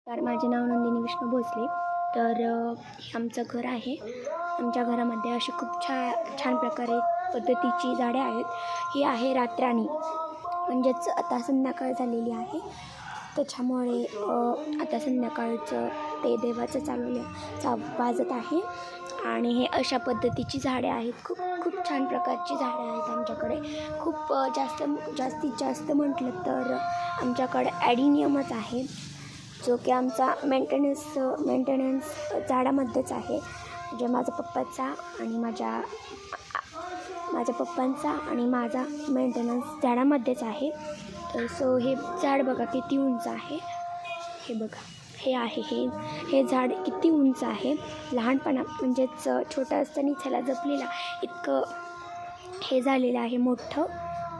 तर माझे नाव नंदिनी विष्णू भोसले. तर हे आमचं घर आहे. आमच्या घरामध्ये अशी खूप छान प्रकारे पद्धतीची झाडे आहेत. ही आहे रातराणी, म्हणजेच आता संध्याकाळ झालेली आहे, त्याच्यामुळे आता संध्याकाळचं ते देवाचं वाजत आहे. आणि हे अशा पद्धतीची झाडे आहेत. खूप खूप छान प्रकारची झाडे आहेत आमच्याकडे. खूप जास्तीत जास्त म्हटलं तर आमच्याकडे ॲडिनियमच आहे, जो की आमचा मेंटेनन्स झाडामध्येच आहे. म्हणजे माझ्या पप्पांचा आणि माझा मेंटेनन्स झाडामध्येच आहे. सो हे झाड बघा किती उंच आहे. हे बघा, हे झाड किती उंच आहे. लहानपणा म्हणजेच छोटा असतानाच ह्याला जपलेला इतकं हे झालेलं आहे मोठं.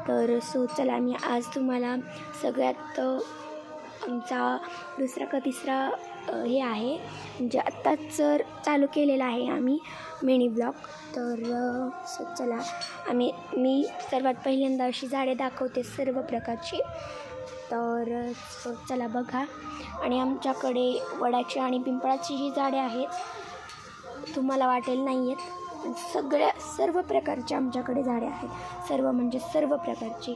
तर चला मी आज तुम्हाला सगळ्यात आमचा दुसरा का तिसरा हे आहे, म्हणजे आत्ताच चालू केलेला आहे आम्ही मिनी ब्लॉग. तर चला मी सर्वात पहिल्यांदा अशी झाडे दाखवते सर्व प्रकारची. तर चला बघा. आणि आमच्याकडे वडाची आणि पिंपळाची ही झाडे आहेत. तुम्हाला वाटेल नाही आहेत, सर्व प्रकारचे आमच्याकडे झाडे आहेत. सर्व म्हणजे सर्व प्रकारची.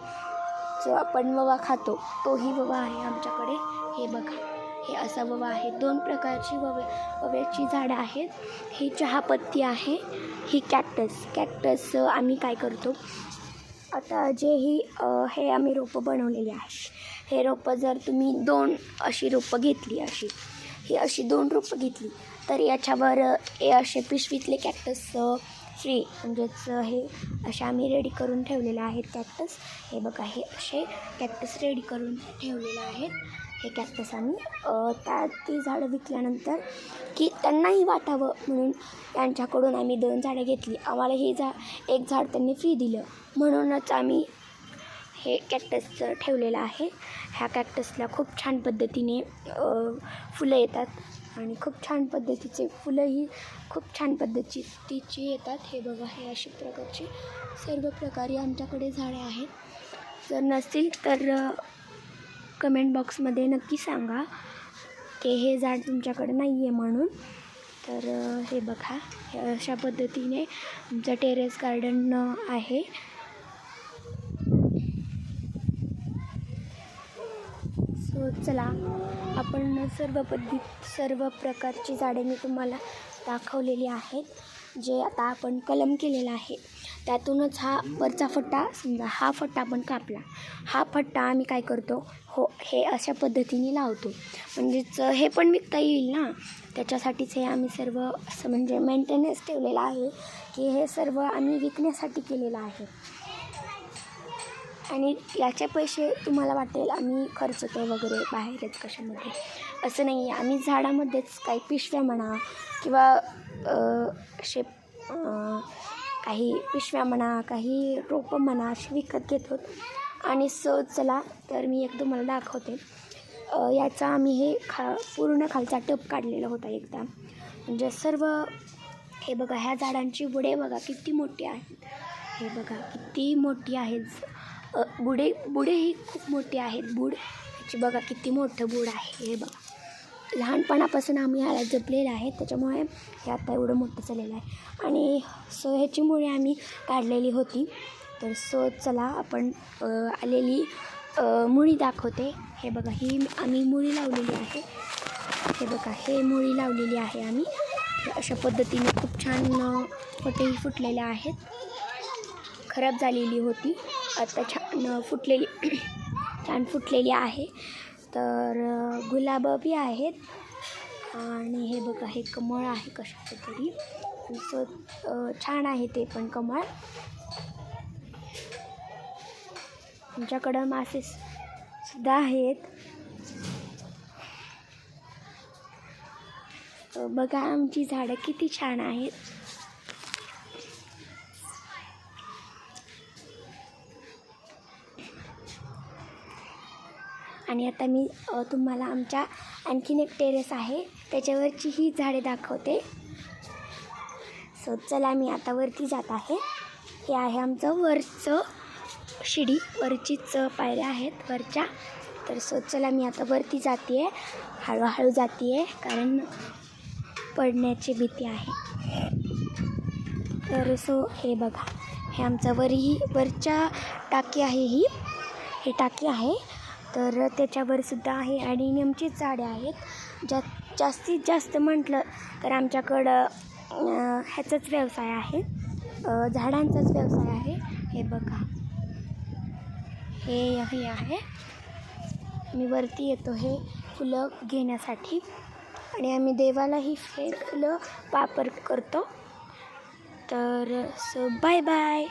जो आपण ववा खातो तोही ववा आहे आमच्याकडे. हे बघा, हे असा ववा आहे. 2 प्रकारची वव्याची झाडं आहेत. ही चहापत्ती आहे, ही कॅक्टस आम्ही काय करतो आता हे आम्ही रोपं बनवलेली आहेत. हे रोपं जर तुम्ही 2 अशी रोपं घेतली, अशी 2 रोपं घेतली, तर याच्यावर हे असे पिशवीतले कॅक्टस फ्री, म्हणजेच हे असे आम्ही रेडी करून ठेवलेले आहेत कॅक्टस. हे बघा, हे असे कॅक्टस रेडी करून ठेवलेले आहेत. हे कॅक्टस आम्ही ती झाडं विकल्यानंतर की त्यांनाही वाटावं म्हणून यांच्याकडून आम्ही 2 झाडं घेतली. आम्हाला एक झाड त्यांनी फ्री दिलं, म्हणूनच आम्ही हे कॅक्टस ठेवलेलं आहे. ह्या कॅक्टसला खूप छान पद्धतीने फुलं येतात आणि खूप छान पद्धतीचे फुलंही खूप छान पद्धतीची येतात. हे बघा, हे अशा प्रकारची सर्व प्रकारे आमच्याकडे झाडे आहेत. जर नसतील तर कमेंट बॉक्समध्ये नक्की सांगा की हे झाड तुमच्याकडे नाही आहे म्हणून. तर हे बघा, हे अशा पद्धतीने आमचं टेरेस गार्डन आहे. सो चला, आपण सर्व प्रकारची झाडे मी तुम्हाला दाखवलेली आहेत. जे आता आपण कलम केलेला आहे त्यातूनच हा वरचा फट्टा, समजा हा फट्टा आपण कापला, हा फट्टा आम्ही काय करतो, हे अशा पद्धतीने लावतो. म्हणजेच हे पण विकता येईल ना, त्याच्यासाठीच हे आम्ही सर्व असं म्हणजे मेंटेनन्स ठेवलेला आहे की हे सर्व आम्ही विकण्यासाठी केलेलं आहे. आणि याचे पैसे तुम्हाला वाटेल आम्ही खर्चतो वगैरे बाहेरच कशामध्ये, असं नाही आहे. आम्ही झाडामध्येच काही पिशव्या म्हणा किंवा असे काही पिशव्या म्हणा, काही रोपं म्हणा अशी विकत घेतो. आणि चला, तर मी एक तुम्हाला दाखवते. याचा आम्ही हे पूर्ण खालचा टप काढलेला होता एकदा. म्हणजे सर्व हे बघा, ह्या झाडांची बुडे बघा किती मोठी आहेत. हे बघा किती मोठी आहेत. बुडे ही खूप मोठी आहेत. ह्याची बघा किती मोठं बूड आहे. हे बघा, लहानपणापासून आम्ही ह्याला जपलेलं आहे, त्याच्यामुळे हे आता एवढं मोठं झालेलं आहे. आणि ह्याची मुळी आम्ही काढलेली होती. तर चला आपण आलेली मुळी दाखवते. हे बघा, ही आम्ही मुळी लावलेली आहे. हे बघा, हे मुळी लावलेली आहे आम्ही. अशा पद्धतीने खूप छान फुटेही फुटलेल्या आहेत. खराब झालेली होती, आता छान फुटलेली आहे. तर गुलाब बी आहेत. आणि हे बघा, हे कमळ आहे कशाचं तरी. छान आहे ते पण कमळ. आमच्याकडं मासे सुद्धा आहेत. बघा, आमची झाडं किती छान आहेत. आणि आता मी तुम्हाला आमच्या आणखीन एक टेरेस आहे त्याच्यावरची ही झाडे दाखवते. चला, मी आता वरती जात आहे. हे आहे आमचं वरचं शिडी, वरचीच पायऱ्या आहेत वरच्या. तर चला मी आता वरती जाते आहे, हळूहळू जाते आहे कारण पडण्याची भीती आहे. तर हे बघा, हे आमचं वरच्या टाकी आहे, ही टाकी आहे. तर त्याच्यावर सुद्धा आहे ॲडेनियमचीच झाडे आहेत. जास्तीत जास्त म्हटलं तर आमच्याकडं ह्याचाच व्यवसाय आहे, झाडांचाच व्यवसाय आहे. हे बघा, हे आहे. मी वरती येतो हे फुलं घेण्यासाठी आणि आम्ही देवालाही हे फुलं वापर करतो. तर बाय बाय.